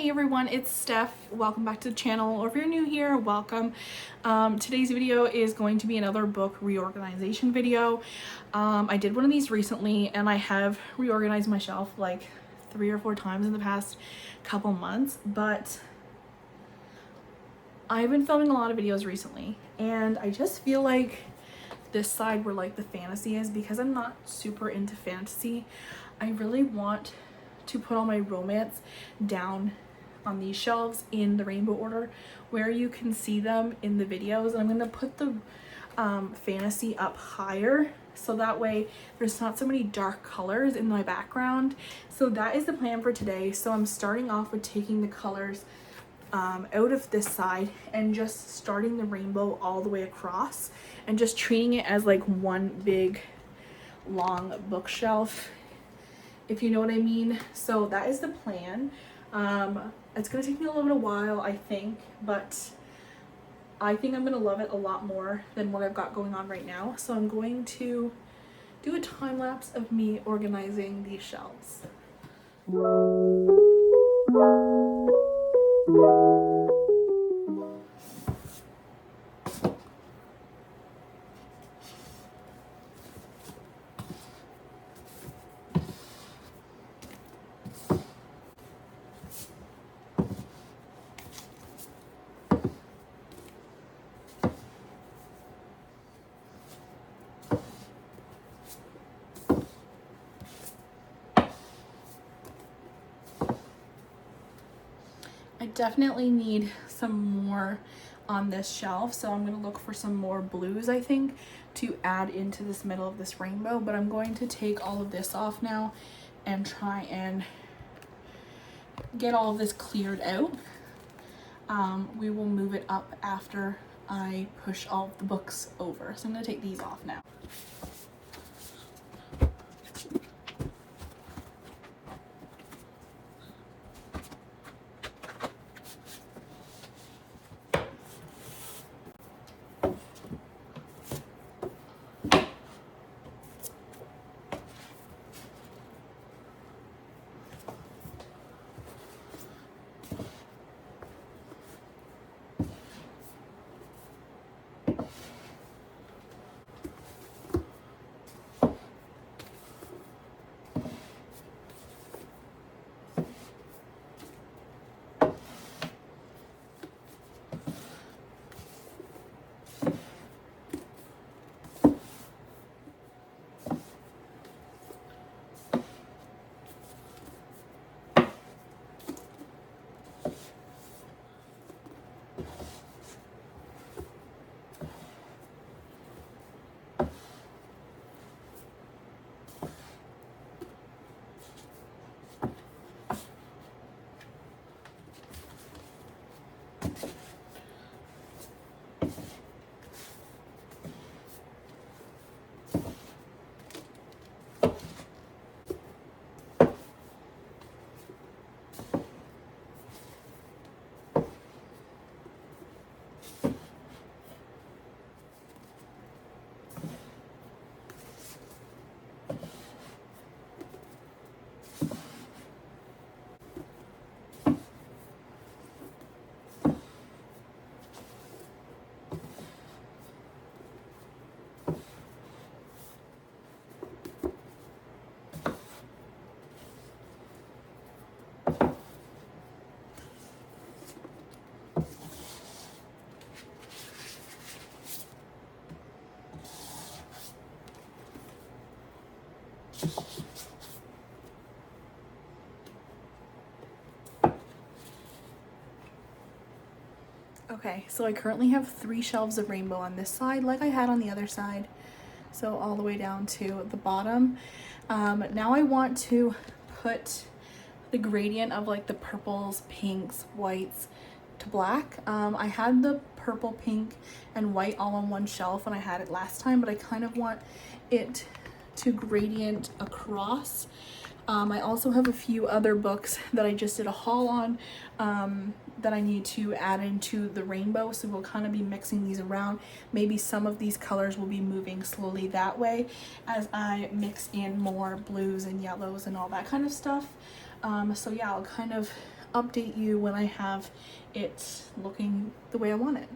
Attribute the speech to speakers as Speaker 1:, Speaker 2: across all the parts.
Speaker 1: Hey everyone, it's Steph. Welcome back to the channel, or if you're new here, welcome. Today's video is going to be another book reorganization video. I did one of these recently and I have reorganized my shelf like 3 or 4 times in the past couple months, but I've been filming a lot of videos recently and I just feel like this side where like the fantasy is, because I'm not super into fantasy, I really want to put all my romance down on these shelves in the rainbow order where you can see them in the videos. And I'm going to put the fantasy up higher so that way there's not so many dark colors in my background. So that is the plan for today. So I'm starting off with taking the colors out of this side and just starting the rainbow all the way across and just treating it as like one big long bookshelf, if you know what I mean. So that is the plan. It's gonna take me a little bit of while, I think, but I think I'm gonna love it a lot more than what I've got going on right now. So I'm going to do a time lapse of me organizing these shelves. I definitely need some more on this shelf, so I'm going to look for some more blues, I think, to add into this middle of this rainbow. But I'm going to take all of this off now and try and get all of this cleared out. We will move it up after I push all of the books over. So I'm going to take these off now. Okay, so I currently have 3 shelves of rainbow on this side, like I had on the other side. So all the way down to the bottom. Now I want to put the gradient of like the purples, pinks, whites to black. I had the purple, pink, and white all on one shelf when I had it last time, but I kind of want it to gradient across. I also have a few other books that I just did a haul on that I need to add into the rainbow, so we'll kind of be mixing these around. Maybe some of these colors will be moving slowly that way as I mix in more blues and yellows and all that kind of stuff. So yeah, I'll kind of update you when I have it looking the way I want it.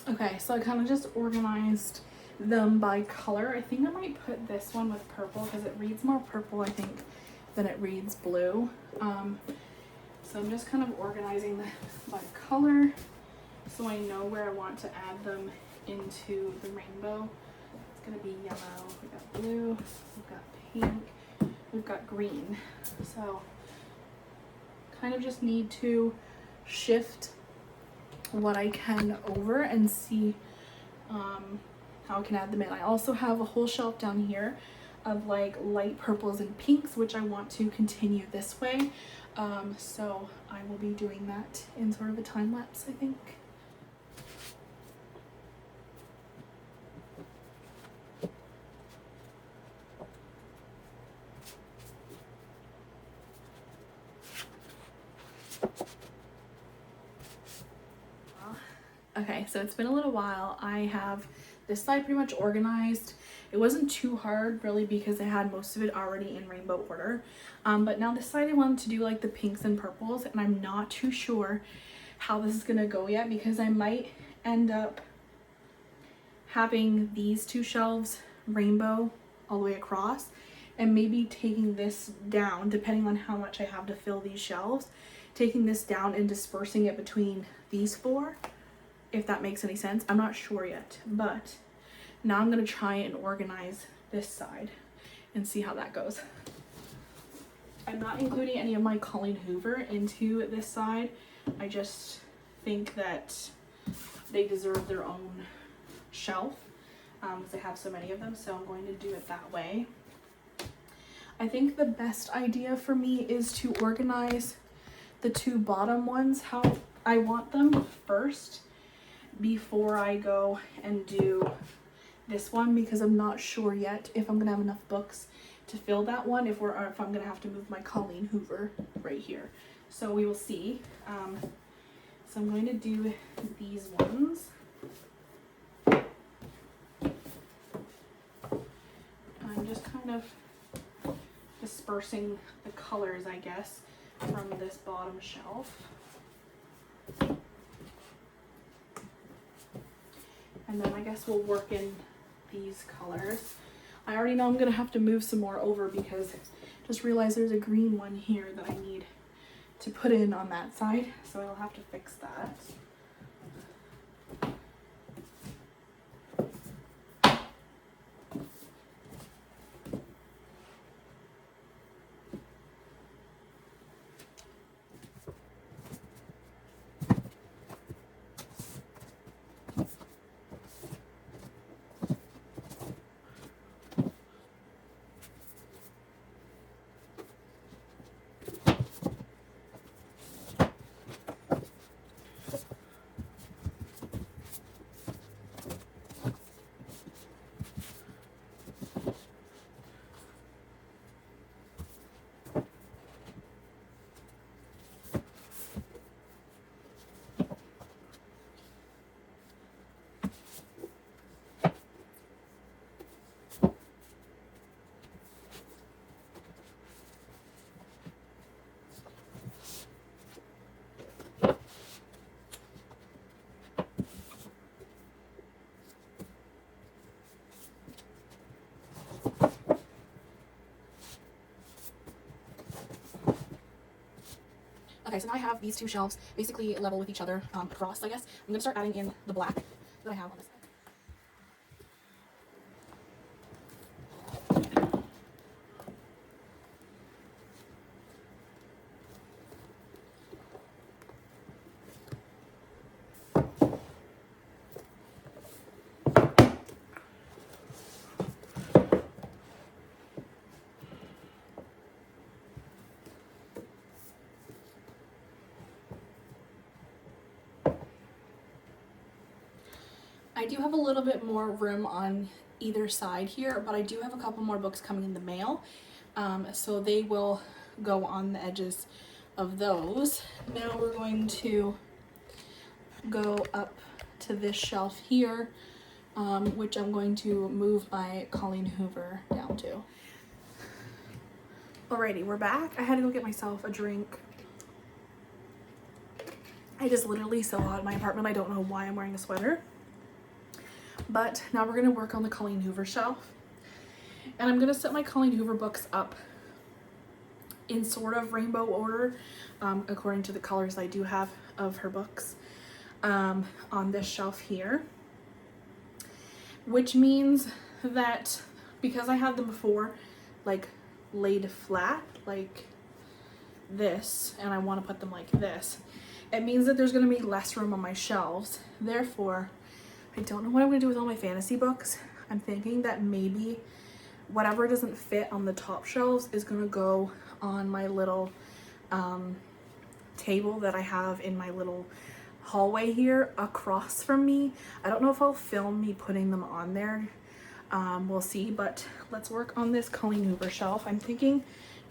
Speaker 1: Okay, so I kind of just organized them by color. I think I might put this one with purple because it reads more purple, I think, than it reads blue. So I'm just kind of organizing them by color so I know where I want to add them into the rainbow. It's gonna be yellow, we've got blue, we've got pink, we've got green. So kind of just need to shift what I can over and see how I can add them in. I also have a whole shelf down here of like light purples and pinks, which I want to continue this way. So I will be doing that in sort of a time lapse, I think. Okay, so it's been a little while. I have this side pretty much organized. It wasn't too hard really because I had most of it already in rainbow order. But now this side I wanted to do like the pinks and purples, and I'm not too sure how this is gonna go yet because I might end up having these two shelves rainbow all the way across and maybe taking this down depending on how much I have to fill these shelves, taking this down and dispersing it between these four, if that makes any sense. I'm not sure yet, but now I'm gonna try and organize this side and see how that goes. I'm not including any of my Colleen Hoover into this side. I just think that they deserve their own shelf because I have so many of them, so I'm going to do it that way. I think the best idea for me is to organize the two bottom ones how I want them first before I go and do this one, because I'm not sure yet if I'm gonna have enough books to fill that one, if I'm gonna have to move my Colleen Hoover right here. So we will see. So I'm going to do these ones. I'm just kind of dispersing the colors, I guess, from this bottom shelf. And then I guess we'll work in these colors. I already know I'm gonna have to move some more over because I just realized there's a green one here that I need to put in on that side, so I'll have to fix that. Okay, so now I have these two shelves basically level with each other across, I guess. I'm gonna start adding in the black that I have on this side. I do have a little bit more room on either side here, but I do have a couple more books coming in the mail, so they will go on the edges of those. Now we're going to go up to this shelf here, which I'm going to move my Colleen Hoover down to. Alrighty, we're back. I had to go get myself a drink. It is literally so hot in my apartment. I don't know why I'm wearing a sweater. But now we're gonna work on the Colleen Hoover shelf. And I'm gonna set my Colleen Hoover books up in sort of rainbow order, according to the colors I do have of her books, on this shelf here. Which means that because I had them before, like laid flat, like this, and I wanna put them like this, it means that there's gonna be less room on my shelves. Therefore, I don't know what I'm gonna do with all my fantasy books. I'm thinking that maybe whatever doesn't fit on the top shelves is gonna go on my little table that I have in my little hallway here across from me. I don't know if I'll film me putting them on there. We'll see, but let's work on this Colleen Hoover shelf. I'm thinking,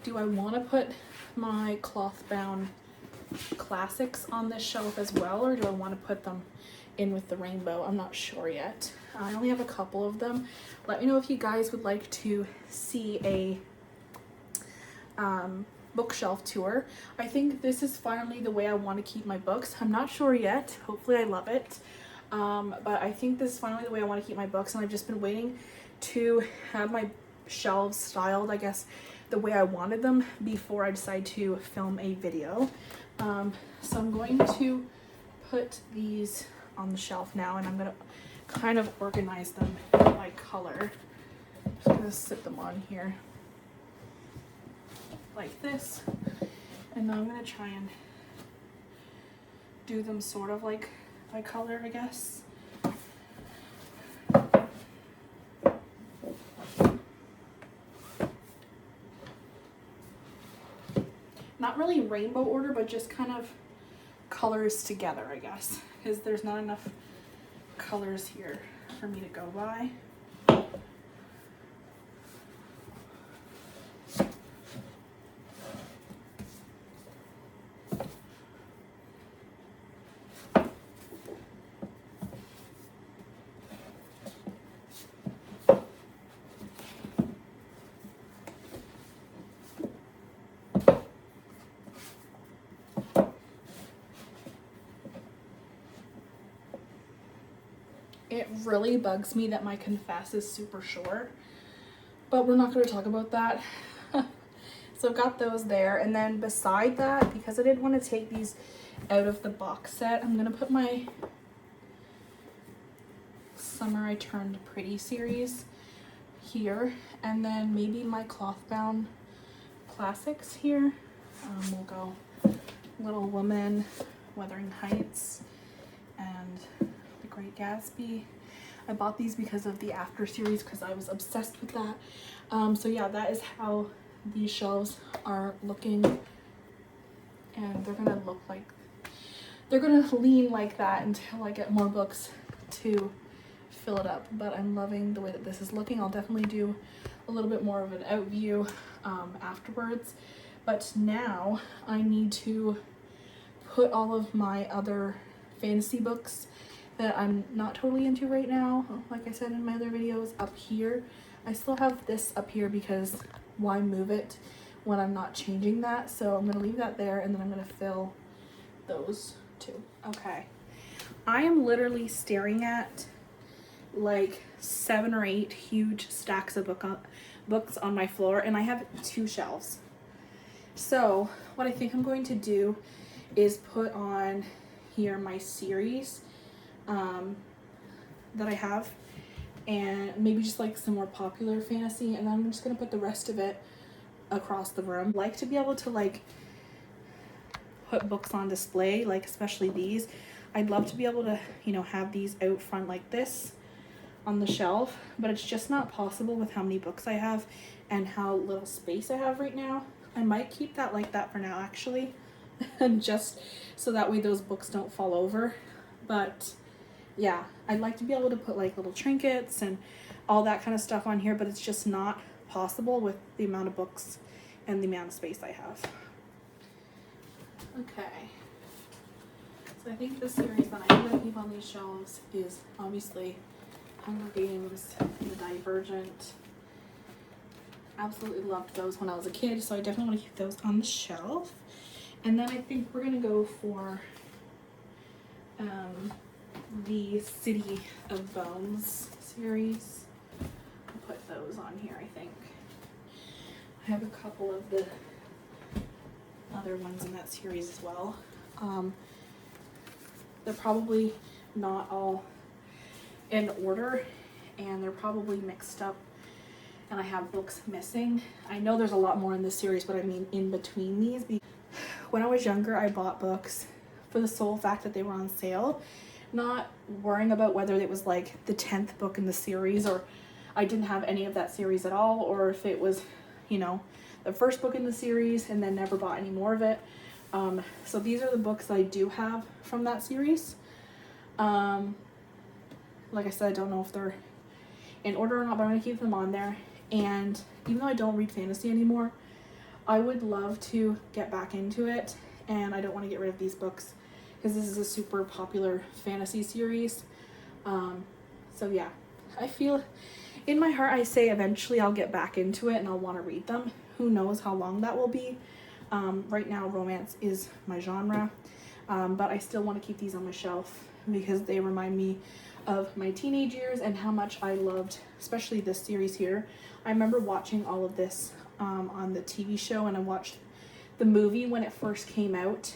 Speaker 1: do I wanna put my cloth bound classics on this shelf as well, or do I want to put them in with the rainbow? I'm not sure yet. I only have a couple of them. Let me know if you guys would like to see a bookshelf tour. I think this is finally the way I want to keep my books. I'm not sure yet. Hopefully I love it. But I think this is finally the way I want to keep my books, and I've just been waiting to have my shelves styled, I guess, the way I wanted them before I decide to film a video. So I'm going to put these on the shelf now, and I'm gonna kind of organize them by color. Just gonna sit them on here like this, and now I'm gonna try and do them sort of like by color, I guess. Not really rainbow order, but just kind of colors together, I guess, because there's not enough colors here for me to go by. It really bugs me that my confess is super short, but we're not going to talk about that. So I've got those there, and then beside that, because I didn't want to take these out of the box set, I'm going to put my Summer I Turned Pretty series here, and then maybe my cloth bound classics here. We'll go Little Woman, Wuthering Heights, and The Great Gatsby. I bought these because of the After series, because I was obsessed with that. So yeah, that is how these shelves are looking, and they're gonna look like, they're gonna lean like that until I get more books to fill it up. But I'm loving the way that this is looking. I'll definitely do a little bit more of an out view afterwards. But now I need to put all of my other fantasy books that I'm not totally into right now, like I said in my other videos, up here. I still have this up here because why move it when I'm not changing that? So I'm gonna leave that there, and then I'm gonna fill those two. Okay, I am literally staring at like 7 or 8 huge stacks of books on my floor, and I have 2 shelves. So what I think I'm going to do is put on here my series that I have, and maybe just like some more popular fantasy, and then I'm just gonna put the rest of it across the room. I like to be able to like put books on display, like especially these. I'd love to be able to, you know, have these out front like this on the shelf, but it's just not possible with how many books I have and how little space I have right now. I might keep that like that for now, actually, and just so that way those books don't fall over. But yeah, I'd like to be able to put like little trinkets and all that kind of stuff on here, but it's just not possible with the amount of books and the amount of space I have. Okay, so I think the series that I'm going to keep on these shelves is obviously Hunger Games, The Divergent. Absolutely loved those when I was a kid, so I definitely want to keep those on the shelf. And then I think we're going to go for the City of Bones series. I'll put those on here, I think. I have a couple of the other ones in that series as well. They're probably not all in order, and they're probably mixed up, and I have books missing. I know there's a lot more in this series, but I mean in between these. When I was younger, I bought books for the sole fact that they were on sale, not worrying about whether it was like the 10th book in the series, or I didn't have any of that series at all, or if it was, you know, the first book in the series and then never bought any more of it. So these are the books that I do have from that series. Like I said, I don't know if they're in order or not, but I'm going to keep them on there. And even though I don't read fantasy anymore, I would love to get back into it, and I don't want to get rid of these books because this is a super popular fantasy series. So yeah, I feel in my heart I say eventually I'll get back into it and I'll want to read them. Who knows how long that will be. Right now romance is my genre, but I still want to keep these on my shelf because they remind me of my teenage years and how much I loved, especially this series here. I remember watching all of this on the TV show, and I watched the movie when it first came out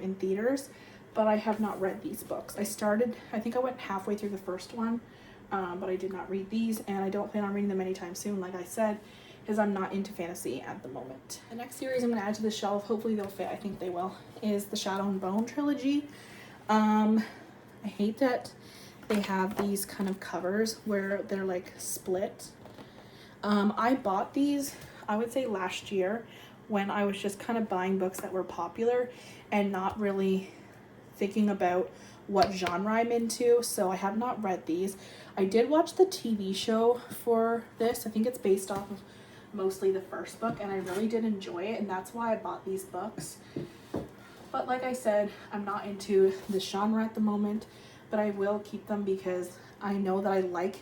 Speaker 1: in theaters, but I have not read these books. I think I went halfway through the first one, but I did not read these, and I don't plan on reading them anytime soon, like I said, because I'm not into fantasy at the moment. The next series I'm going to add to the shelf, hopefully they'll fit, I think they will, is the Shadow and Bone trilogy. I hate that they have these kind of covers where they're like split. I bought these, I would say last year, when I was just kind of buying books that were popular and not really thinking about what genre I'm into, so I have not read these. I did watch the TV show for this. I think it's based off of mostly the first book, and I really did enjoy it, and that's why I bought these books. But like I said, I'm not into this genre at the moment, but I will keep them because I know that I like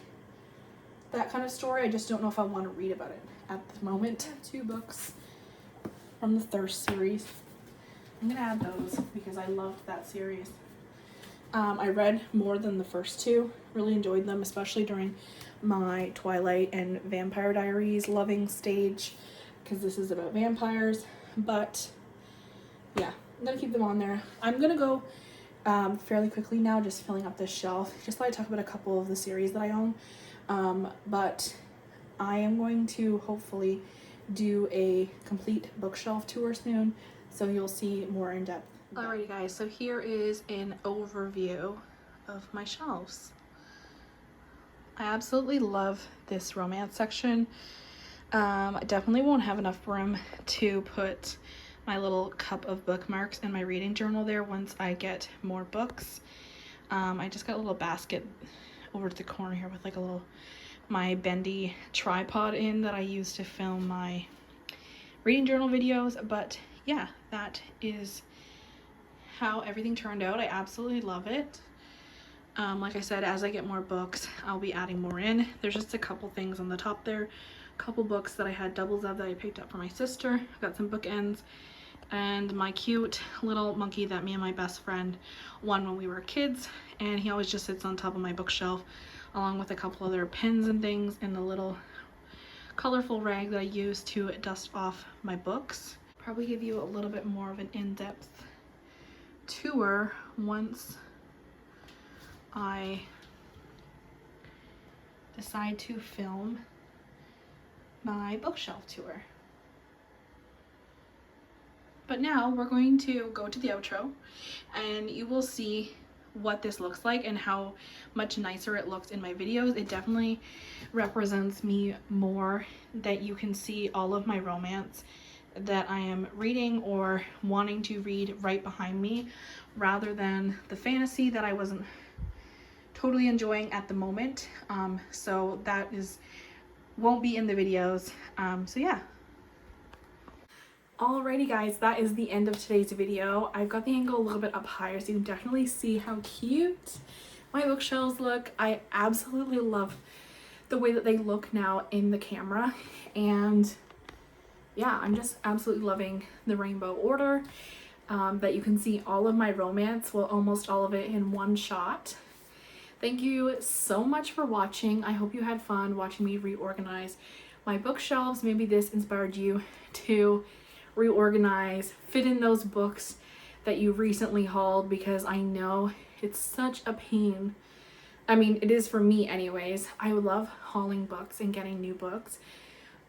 Speaker 1: that kind of story. I just don't know if I want to read about it at the moment. I have 2 books from the Thirst series. I'm gonna add those because I loved that series. I read more than the first 2, really enjoyed them, especially during my Twilight and Vampire Diaries loving stage, because this is about vampires. But yeah, I'm gonna keep them on there. I'm gonna go fairly quickly now, just filling up this shelf. Just thought I'd talk about a couple of the series that I own. But I am going to hopefully do a complete bookshelf tour soon, so you'll see more in depth. Alrighty guys, so here is an overview of my shelves. I absolutely love this romance section. I definitely won't have enough room to put my little cup of bookmarks and my reading journal there once I get more books. I just got a little basket over to the corner here with like a little, my bendy tripod in that I use to film my reading journal videos. But yeah, that is how everything turned out. I absolutely love it. Like I said, as I get more books, I'll be adding more in. There's just a couple things on the top there, a couple books that I had doubles of that I picked up for my sister. I've got some bookends, and my cute little monkey that me and my best friend won when we were kids, and he always just sits on top of my bookshelf along with a couple other pens and things, and the little colorful rag that I use to dust off my books. Probably give you a little bit more of an in-depth tour once I decide to film my bookshelf tour. But now we're going to go to the outro, and you will see what this looks like and how much nicer it looks in my videos. It definitely represents me more, that you can see all of my romance that I am reading or wanting to read right behind me, rather than the fantasy that I wasn't totally enjoying at the moment. So that won't be in the videos. So yeah. Alrighty guys, that is the end of today's video. I've got the angle a little bit up higher so you can definitely see how cute my bookshelves look. I absolutely love the way that they look now in the camera, and yeah, I'm just absolutely loving the rainbow order, that you can see all of my romance, well, almost all of it in one shot. Thank you so much for watching. I hope you had fun watching me reorganize my bookshelves. Maybe this inspired you to reorganize, fit in those books that you recently hauled, because I know it's such a pain. I mean, it is for me anyways. I love hauling books and getting new books,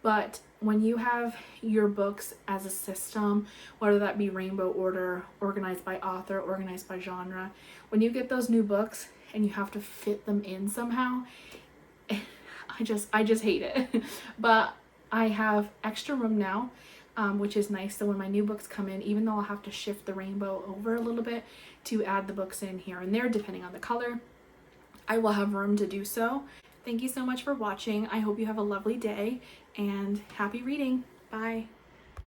Speaker 1: but when you have your books as a system, whether that be rainbow order, organized by author, organized by genre, when you get those new books and you have to fit them in somehow, I just hate it. But I have extra room now, which is nice. So when my new books come in, even though I'll have to shift the rainbow over a little bit to add the books in here and there, depending on the color, I will have room to do so. Thank you so much for watching. I hope you have a lovely day and happy reading. Bye.